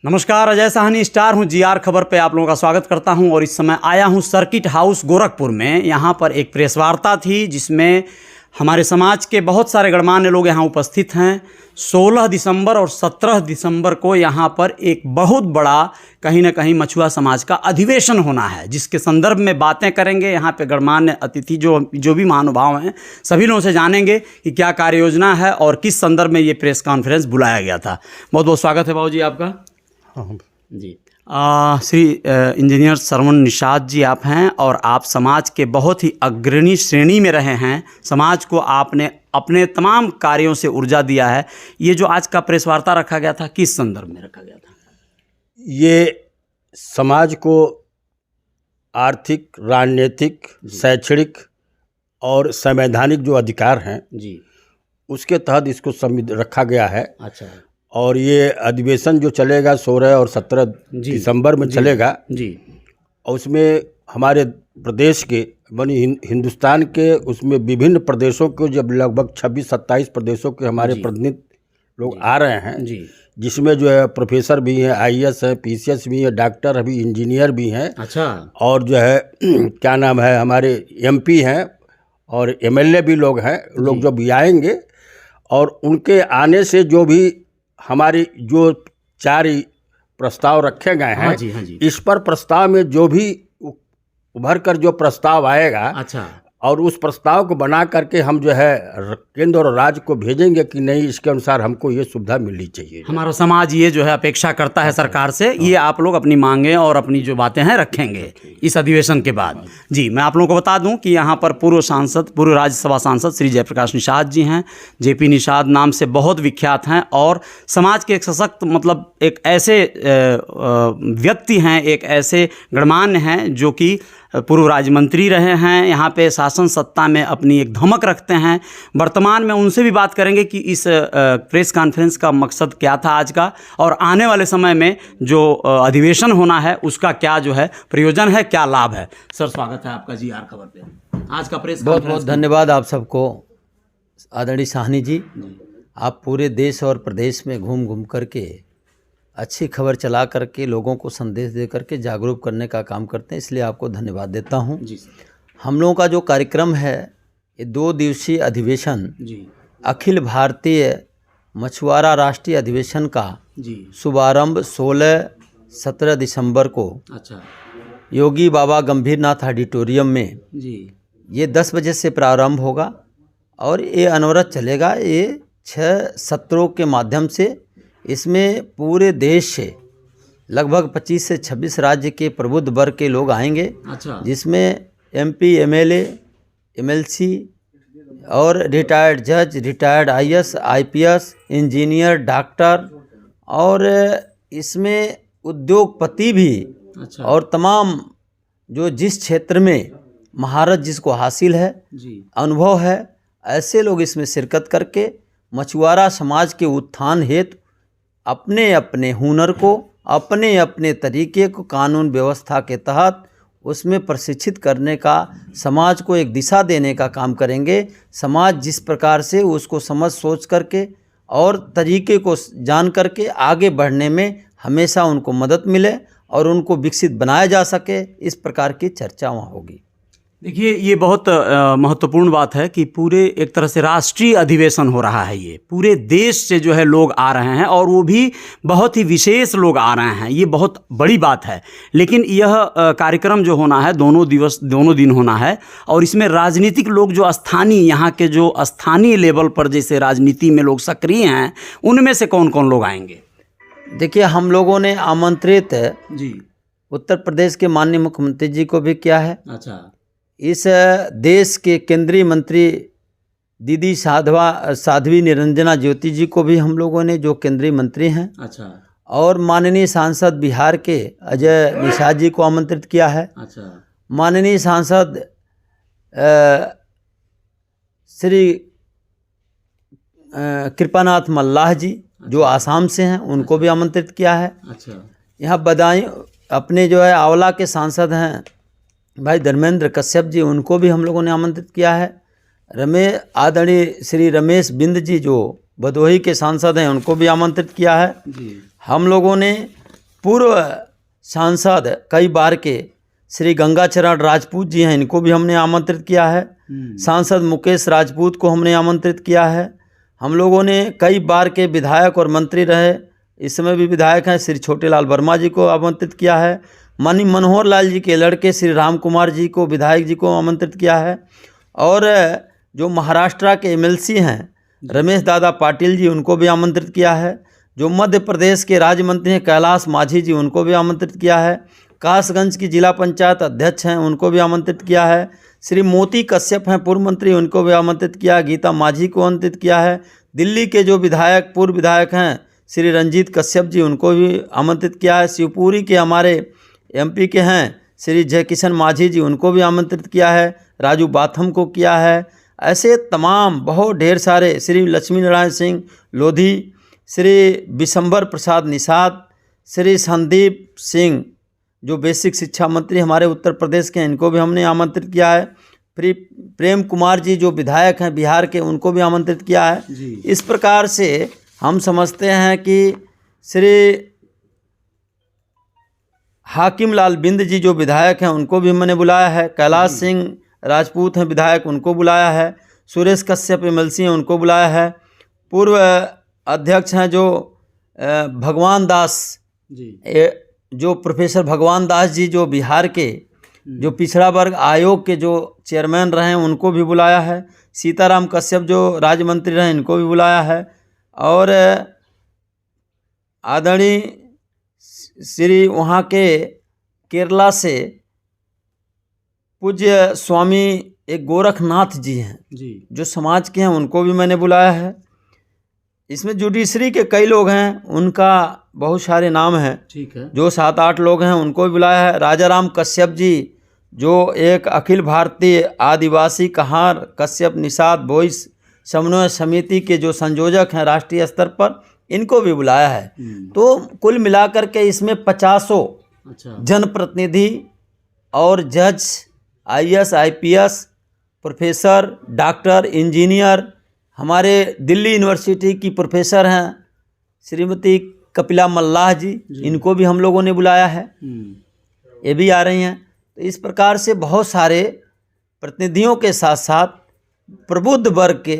नमस्कार, अजय साहनी स्टार हूं। जीआर खबर पे आप लोगों का स्वागत करता हूं। और इस समय आया हूं सर्किट हाउस गोरखपुर में। यहां पर एक प्रेस वार्ता थी जिसमें हमारे समाज के बहुत सारे गणमान्य लोग यहां उपस्थित हैं। 16 दिसंबर और 17 दिसंबर को यहां पर एक बहुत बड़ा कहीं ना कहीं मछुआ समाज का अधिवेशन होना है, जिसके संदर्भ में बातें करेंगे। यहाँ पे गणमान्य अतिथि जो भी महानुभाव हैं सभी लोगों से जानेंगे कि क्या कार्य योजना है और किस संदर्भ में ये प्रेस कॉन्फ्रेंस बुलाया गया था। बहुत बहुत स्वागत है बाबू जी आपका। जी श्री इंजीनियर श्रवण निषाद जी आप हैं और आप समाज के बहुत ही अग्रणी श्रेणी में रहे हैं। समाज को आपने अपने तमाम कार्यों से ऊर्जा दिया है। ये जो आज का प्रेस वार्ता रखा गया था, किस संदर्भ में रखा गया था? ये समाज को आर्थिक, राजनीतिक, शैक्षणिक और संवैधानिक जो अधिकार हैं जी, उसके उसके तहत इसको रखा गया है। अच्छा। और ये अधिवेशन जो चलेगा 16 और 17 दिसंबर में चलेगा जी। और उसमें हमारे प्रदेश के हिंदुस्तान के उसमें विभिन्न प्रदेशों के जब लगभग 26-27 प्रदेशों के हमारे प्रतिनिधि लोग आ रहे हैं जी, जिसमें जो है प्रोफेसर भी हैं, आईएएस हैं, पीसीएस भी हैं, डॉक्टर अभी इंजीनियर भी हैं। अच्छा। और जो है क्या नाम है, हमारे एमपी हैं और एमएलए भी लोग हैं। लोग जो भी आएंगे और उनके आने से जो भी हमारी जो 4 प्रस्ताव रखे गए हैं, हाँ जी। इस पर प्रस्ताव में जो भी उभर कर जो प्रस्ताव आएगा, अच्छा, और उस प्रस्ताव को बना करके हम जो है केंद्र और राज्य को भेजेंगे कि नहीं, इसके अनुसार हमको ये सुविधा मिलनी चाहिए। हमारा समाज ये जो है अपेक्षा करता है सरकार से। ये आप लोग अपनी मांगें और अपनी जो बातें हैं रखेंगे इस अधिवेशन के बाद। जी, मैं आप लोगों को बता दूं कि यहाँ पर पूर्व राज्यसभा सांसद श्री जयप्रकाश निषाद जी हैं। जेपी निषाद नाम से बहुत विख्यात हैं और समाज के एक सशक्त मतलब एक ऐसे व्यक्ति हैं, एक ऐसे गणमान्य हैं जो कि पूर्व राज्य मंत्री रहे हैं। यहाँ पे शासन सत्ता में अपनी एक धमक रखते हैं। वर्तमान में उनसे भी बात करेंगे कि इस प्रेस कॉन्फ्रेंस का मकसद क्या था आज का, और आने वाले समय में जो अधिवेशन होना है उसका क्या जो है प्रयोजन है, क्या लाभ है। सर, स्वागत है आपका जीआर खबर पे। आज का प्रेस बहुत बहुत धन्यवाद आप सबको। आदरणीय साहनी जी, आप पूरे देश और प्रदेश में घूम घूम करके अच्छी खबर चला करके लोगों को संदेश दे करके जागरूक करने का काम करते हैं, इसलिए आपको धन्यवाद देता हूं। जी। हम लोगों का जो कार्यक्रम है ये 2 दिवसीय अधिवेशन जी, अखिल भारतीय मछुआरा राष्ट्रीय अधिवेशन का जी, शुभारंभ 16-17 दिसंबर को अच्छा योगी बाबा गंभीरनाथ ऑडिटोरियम में जी, ये 10 बजे से प्रारंभ होगा और ये अनवरत चलेगा। ये 6 सत्रों के माध्यम से इसमें पूरे देश से लगभग 25 से 26 राज्य के प्रबुद्ध वर्ग के लोग आएंगे। अच्छा, जिसमें एमपी, एमएलए, एमएलसी और रिटायर्ड जज, retired IAS, IPS, engineer, doctor और इसमें उद्योगपति भी, अच्छा, और तमाम जो जिस क्षेत्र में महारत जिसको हासिल है, जी, अनुभव है, ऐसे लोग इसमें शिरकत करके मछुआरा समाज के उत्थान हेतु अपने अपने हुनर को, अपने अपने तरीके को कानून व्यवस्था के तहत उसमें प्रशिक्षित करने का, समाज को एक दिशा देने का काम करेंगे। समाज जिस प्रकार से उसको समझ सोच करके और तरीके को जान करके आगे बढ़ने में हमेशा उनको मदद मिले और उनको विकसित बनाया जा सके, इस प्रकार की चर्चा वहाँ होगी। देखिए, ये बहुत महत्वपूर्ण बात है कि पूरे एक तरह से राष्ट्रीय अधिवेशन हो रहा है। ये पूरे देश से जो है लोग आ रहे हैं और वो भी बहुत ही विशेष लोग आ रहे हैं। ये बहुत बड़ी बात है। लेकिन यह कार्यक्रम जो होना है दोनों दिन होना है और इसमें राजनीतिक लोग जो स्थानीय, यहाँ के जो स्थानीय लेवल पर जैसे राजनीति में लोग सक्रिय हैं, उनमें से कौन कौन लोग आएंगे? देखिए, हम लोगों ने आमंत्रित जी, उत्तर प्रदेश के माननीय मुख्यमंत्री जी को भी किया है। अच्छा, इस देश के केंद्रीय मंत्री दीदी साध्वी निरंजना ज्योति जी को भी हम लोगों ने, जो केंद्रीय मंत्री हैं, अच्छा, और माननीय सांसद बिहार के अजय निषाद जी को आमंत्रित किया है। अच्छा, माननीय सांसद श्री कृपानाथ मल्लाह जी जो आसाम से हैं, उनको भी आमंत्रित किया है। अच्छा, यहाँ बदायूं अपने जो है आंवला के सांसद हैं भाई धर्मेंद्र कश्यप जी, उनको भी हम लोगों ने आमंत्रित किया है। आदरणीय श्री रमेश बिंद जी जो भदोही के सांसद हैं, उनको भी आमंत्रित किया है। जी, हम लोगों ने पूर्व सांसद कई बार के श्री गंगाचरण राजपूत जी हैं, इनको भी हमने आमंत्रित किया है। सांसद मुकेश राजपूत को हमने आमंत्रित किया है। हम लोगों ने कई बार के विधायक और मंत्री रहे, इस समय भी विधायक हैं, श्री छोटेलाल वर्मा जी को आमंत्रित किया है। माननीय मनोहर लाल जी के लड़के श्री राम कुमार जी को, विधायक जी को आमंत्रित किया है। और जो महाराष्ट्र के एमएलसी हैं रमेश दादा पाटिल जी, उनको भी आमंत्रित किया है। जो मध्य प्रदेश के राज्य मंत्री हैं कैलाश माझी जी, उनको भी आमंत्रित किया है। कासगंज की जिला पंचायत अध्यक्ष हैं, उनको भी आमंत्रित किया है। श्री मोती कश्यप हैं पूर्व मंत्री, उनको भी आमंत्रित किया। गीता माझी को आमंत्रित किया है। दिल्ली के जो विधायक पूर्व विधायक हैं श्री रंजीत कश्यप जी, उनको भी आमंत्रित किया है। शिवपुरी के हमारे एमपी के हैं श्री जयकिशन माझी जी, उनको भी आमंत्रित किया है। राजू बाथम को किया है। ऐसे तमाम बहुत ढेर सारे, श्री लक्ष्मी नारायण सिंह लोधी, श्री विशंबर प्रसाद निषाद, श्री संदीप सिंह जो बेसिक शिक्षा मंत्री हमारे उत्तर प्रदेश के हैं, इनको भी हमने आमंत्रित किया है। फिर प्रेम कुमार जी जो विधायक हैं बिहार के, उनको भी आमंत्रित किया है। इस प्रकार से हम समझते हैं कि श्री हाकिम लाल बिंद जी जो विधायक हैं, उनको भी मैंने बुलाया है। कैलाश सिंह राजपूत हैं विधायक, उनको बुलाया है। सुरेश कश्यप एमएलसी हैं, उनको बुलाया है। पूर्व अध्यक्ष हैं जो भगवान दास जी, जो प्रोफेसर भगवान दास जी जो बिहार के जो पिछड़ा वर्ग आयोग के जो चेयरमैन रहे हैं, उनको भी बुलाया है। सीताराम कश्यप जो राज्य मंत्री रहे, इनको भी बुलाया है। और आदरणीय श्री वहाँ के केरला से पूज्य स्वामी एक गोरखनाथ जी हैं जी, जो समाज के हैं, उनको भी मैंने बुलाया है। इसमें जुडिशरी के कई लोग हैं, उनका बहुत सारे नाम हैं, ठीक है, जो 7-8 लोग हैं, उनको भी बुलाया है। राजाराम कश्यप जी जो एक अखिल भारतीय आदिवासी कहार कश्यप निषाद वॉइस समन्वय समिति के जो संयोजक हैं राष्ट्रीय स्तर पर, इनको भी बुलाया है। तो कुल मिलाकर के इसमें 50 जनप्रतिनिधि और जज, IAS, IPS, professor, doctor, engineer, हमारे दिल्ली यूनिवर्सिटी की प्रोफेसर हैं श्रीमती कपिला मल्लाह जी, इनको भी हम लोगों ने बुलाया है, ये भी आ रही हैं। तो इस प्रकार से बहुत सारे प्रतिनिधियों के साथ साथ प्रबुद्ध वर्ग के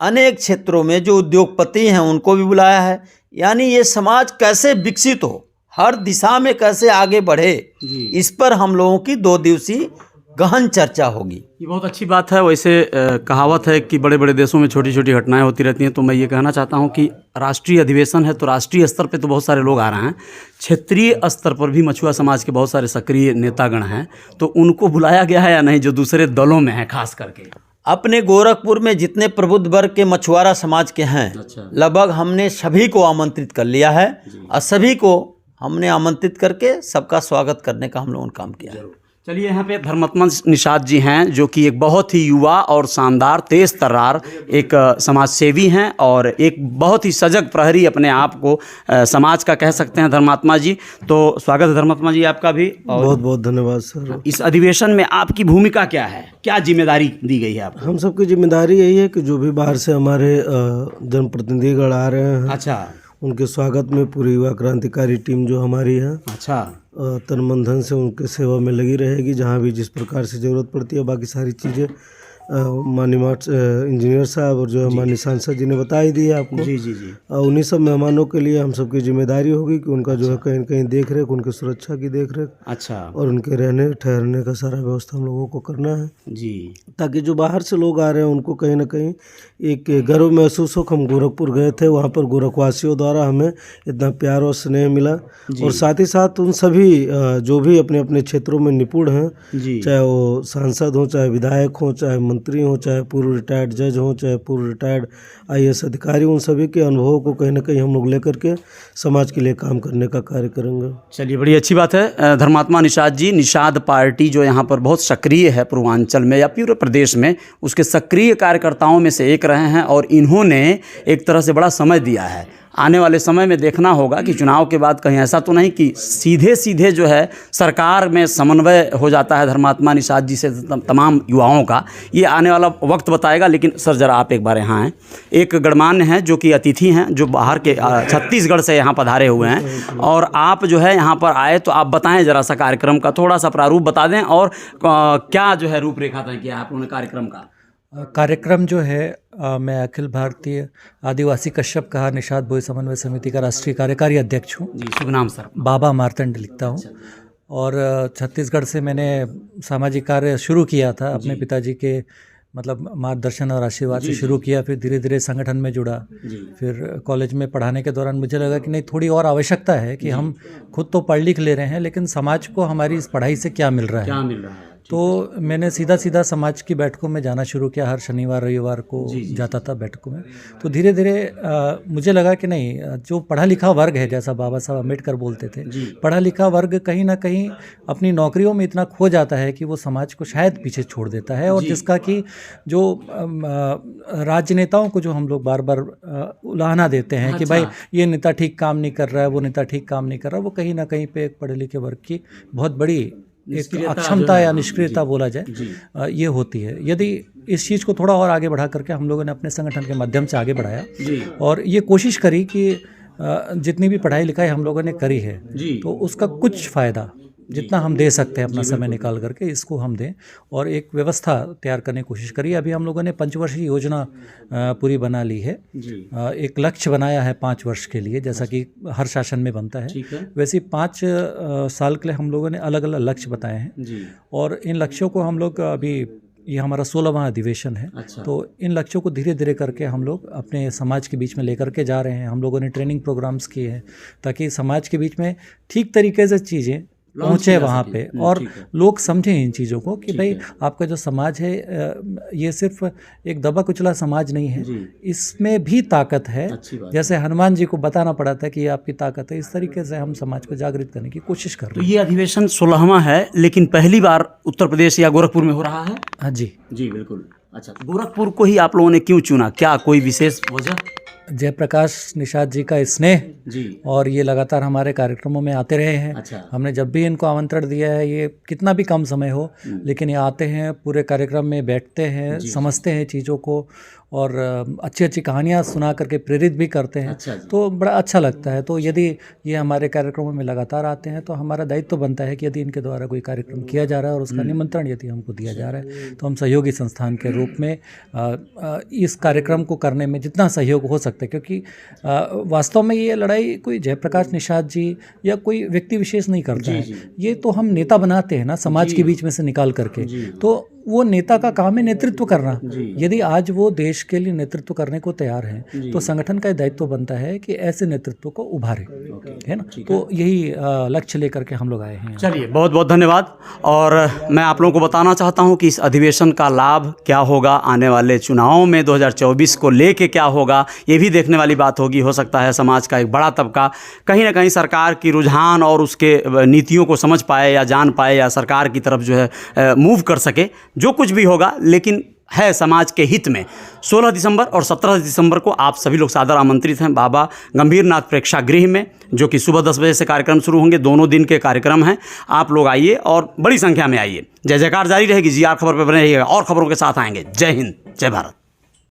अनेक क्षेत्रों में जो उद्योगपति हैं, उनको भी बुलाया है। यानी ये समाज कैसे विकसित हो, हर दिशा में कैसे आगे बढ़े, इस पर हम लोगों की 2 दिवसीय गहन चर्चा होगी। ये बहुत अच्छी बात है। वैसे कहावत है कि बड़े बड़े देशों में छोटी छोटी घटनाएं होती रहती हैं, तो मैं ये कहना चाहता हूं कि राष्ट्रीय अधिवेशन है तो राष्ट्रीय स्तर पे तो बहुत सारे लोग आ रहे हैं, क्षेत्रीय स्तर पर भी मछुआ समाज के बहुत सारे सक्रिय नेतागण हैं, तो उनको बुलाया गया है या नहीं, जो दूसरे दलों में हैं खास करके? अपने गोरखपुर में जितने प्रबुद्ध वर्ग के मछुआरा समाज के हैं, लगभग हमने सभी को आमंत्रित कर लिया है और सभी को हमने आमंत्रित करके सबका स्वागत करने का हम लोगों ने काम किया है। चलिए, यहाँ पे धर्मात्मा निषाद जी हैं, जो कि एक बहुत ही युवा और शानदार तेज तर्रार एक समाज सेवी हैं और एक बहुत ही सजग प्रहरी अपने आप को समाज का कह सकते हैं धर्मात्मा जी। तो स्वागत है धर्मात्मा जी आपका भी। और बहुत बहुत धन्यवाद सर। इस अधिवेशन में आपकी भूमिका क्या है, क्या जिम्मेदारी दी गई है आपको? हम सबकी जिम्मेदारी यही है कि जो भी बाहर से हमारे जनप्रतिनिधिगण आ रहे हैं, अच्छा, उनके स्वागत में पूरी युवा क्रांतिकारी टीम जो हमारी है, अच्छा, तन मन धन से उनके सेवा में लगी रहेगी। जहाँ भी जिस प्रकार से ज़रूरत पड़ती है, बाकी सारी चीज़ें माननीय इंजीनियर साहब और जो हमारे सांसद जी ने बता ही दी है आपको। जी जी जी। उन्हीं सब मेहमानों के लिए हम सबकी जिम्मेदारी होगी कि उनका जो है कहीं न कहीं देख रेख, उनकी सुरक्षा की देख रेख, अच्छा, और उनके रहने ठहरने का सारा व्यवस्था हम लोगों को करना है जी, ताकि जो बाहर से लोग आ रहे हैं उनको कहीं ना कहीं एक गर्व महसूस हो। हम गोरखपुर गए थे, वहाँ पर गोरखवासियों द्वारा हमें इतना प्यार और स्नेह मिला, और साथ ही साथ उन सभी जो भी अपने अपने क्षेत्रों में निपुण हैं, चाहे वो सांसद हों, चाहे विधायक हों, चाहे मंत्री हों, चाहे पूर्व रिटायर्ड जज हों, चाहे पूर्व रिटायर्ड आईएएस अधिकारी, उन सभी के अनुभवों को कहीं ना कहीं हम लोग लेकर के समाज के लिए काम करने का कार्य करेंगे। चलिए, बड़ी अच्छी बात है। धर्मात्मा निषाद जी, निषाद पार्टी जो यहाँ पर बहुत सक्रिय है पूर्वांचल में या पूरे प्रदेश में, उसके सक्रिय कार्यकर्ताओं में से एक रहे हैं और इन्होंने एक तरह से बड़ा समय दिया है। आने वाले समय में देखना होगा कि चुनाव के बाद कहीं ऐसा तो नहीं कि सीधे सीधे जो है सरकार में समन्वय हो जाता है धर्मात्मा निषाद जी से तमाम युवाओं का। ये आने वाला वक्त बताएगा। लेकिन सर ज़रा आप एक बार यहाँ आएँ। एक गणमान्य हैं जो कि अतिथि हैं, जो बाहर के छत्तीसगढ़ से यहाँ पधारे हुए हैं, और आप जो है यहाँ पर आए तो आप बताएं ज़रा सा कार्यक्रम का थोड़ा सा प्रारूप बता दें, और क्या जो है रूपरेखा तय किया आप लोगों ने कार्यक्रम का। कार्यक्रम जो है मैं अखिल भारतीय आदिवासी कश्यप कहार निषाद भोई समन्वय समिति का राष्ट्रीय कार्यकारी अध्यक्ष हूँ। जी, शुभ नाम सर। बाबा मार्तंड लिखता हूँ। और छत्तीसगढ़ से मैंने सामाजिक कार्य शुरू किया था अपने पिताजी के मतलब मार्गदर्शन और आशीर्वाद से शुरू किया। फिर धीरे धीरे संगठन में जुड़ा। फिर कॉलेज में पढ़ाने के दौरान मुझे लगा कि नहीं, थोड़ी और आवश्यकता है कि हम खुद तो पढ़ लिख ले रहे हैं, लेकिन समाज को हमारी इस पढ़ाई से क्या मिल रहा है। तो मैंने सीधा समाज की बैठकों में जाना शुरू किया। हर शनिवार रविवार को जाता था बैठकों में। तो धीरे धीरे मुझे लगा कि नहीं, जो पढ़ा लिखा वर्ग है, जैसा बाबा साहब अम्बेडकर बोलते थे, पढ़ा लिखा वर्ग कहीं ना कहीं अपनी नौकरियों में इतना खो जाता है कि वो समाज को शायद पीछे छोड़ देता है। और जिसका कि जो राजनेताओं को जो हम लोग बार बार उलाहना देते हैं कि भाई ये नेता ठीक काम नहीं कर रहा है, वो नेता ठीक काम नहीं कर रहा है, वो कहीं ना कहीं पे एक पढ़े लिखे वर्ग की बहुत बड़ी एक अक्षमता या निष्क्रियता बोला जाए, ये होती है। यदि इस चीज़ को थोड़ा और आगे बढ़ा करके हम लोगों ने अपने संगठन के माध्यम से आगे बढ़ाया और ये कोशिश करी कि जितनी भी पढ़ाई लिखाई हम लोगों ने करी है तो उसका कुछ फ़ायदा जितना हम दे सकते हैं अपना समय निकाल करके इसको हम दें, और एक व्यवस्था तैयार करने की कोशिश करी। अभी हम लोगों ने 5 वर्षीय योजना पूरी बना ली है। एक लक्ष्य बनाया है 5 वर्ष के लिए, जैसा कि हर शासन में बनता है। वैसे 5 साल के लिए हम लोगों ने अलग अलग लक्ष्य बताए हैं, और इन लक्ष्यों को हम लोग अभी, ये हमारा 16वां अधिवेशन है। तो इन लक्ष्यों को धीरे धीरे करके हम लोग अपने समाज के बीच में लेकर के जा रहे हैं। हम लोगों ने ट्रेनिंग प्रोग्राम्स किए हैं ताकि समाज के बीच में ठीक तरीके से चीज़ें पहुँचे वहाँ पे, और लोग समझें इन चीज़ों को कि भाई आपका जो समाज है ये सिर्फ एक दबा कुचला समाज नहीं है, इसमें भी ताकत है। जैसे हनुमान जी को बताना पड़ा था कि ये आपकी ताकत है, इस तरीके से हम समाज को जागृत करने की कोशिश कर रहे हैं। तो ये अधिवेशन 16वां है, लेकिन पहली बार उत्तर प्रदेश या गोरखपुर में हो रहा है। हाँ जी बिल्कुल। अच्छा, गोरखपुर को ही आप लोगों ने क्यों चुना, क्या कोई विशेष वजह? जयप्रकाश निषाद जी का स्नेह और ये लगातार हमारे कार्यक्रमों में आते रहे हैं। हमने जब भी इनको आमंत्रण दिया है, ये कितना भी कम समय हो, लेकिन ये आते हैं, पूरे कार्यक्रम में बैठते हैं, समझते हैं चीज़ों को, और अच्छी अच्छी कहानियाँ सुना करके प्रेरित भी करते हैं। तो बड़ा अच्छा लगता है। तो यदि ये हमारे कार्यक्रमों में लगातार आते हैं तो हमारा दायित्व तो बनता है कि यदि इनके द्वारा कोई कार्यक्रम किया जा रहा है और उसका निमंत्रण यदि हमको दिया जा रहा है तो हम सहयोगी संस्थान के रूप में इस कार्यक्रम को करने में जितना सहयोग हो सकता है, क्योंकि वास्तव में ये लड़ाई कोई जयप्रकाश निषाद जी या कोई व्यक्ति विशेष नहीं करता है। ये तो हम नेता बनाते हैं ना समाज के बीच में से निकाल करके, तो वो नेता का काम है नेतृत्व करना। यदि आज वो देश के लिए नेतृत्व करने को तैयार हैं तो संगठन का दायित्व बनता है कि ऐसे नेतृत्व को उभारे, है ना। तो यही लक्ष्य लेकर के हम लोग आए हैं। चलिए, बहुत बहुत धन्यवाद। और मैं आप लोगों को बताना चाहता हूं कि इस अधिवेशन का लाभ क्या होगा, आने वाले चुनावों में 2024 को लेके क्या होगा, ये भी देखने वाली बात होगी। हो सकता है समाज का एक बड़ा तबका कहीं ना कहीं सरकार की रुझान और उसके नीतियों को समझ पाए या जान पाए, या सरकार की तरफ जो है मूव कर सके। जो कुछ भी होगा, लेकिन है समाज के हित में। 16 दिसंबर और 17 दिसंबर को आप सभी लोग सादर आमंत्रित हैं बाबा गंभीरनाथ प्रेक्षागृह में, जो कि सुबह 10 बजे से कार्यक्रम शुरू होंगे। दोनों दिन के कार्यक्रम हैं। आप लोग आइए और बड़ी संख्या में आइए। जय जयकार जारी रहेगी। GR खबर पर बने रहिएगा और खबरों के साथ आएंगे। जय हिंद, जय भारत।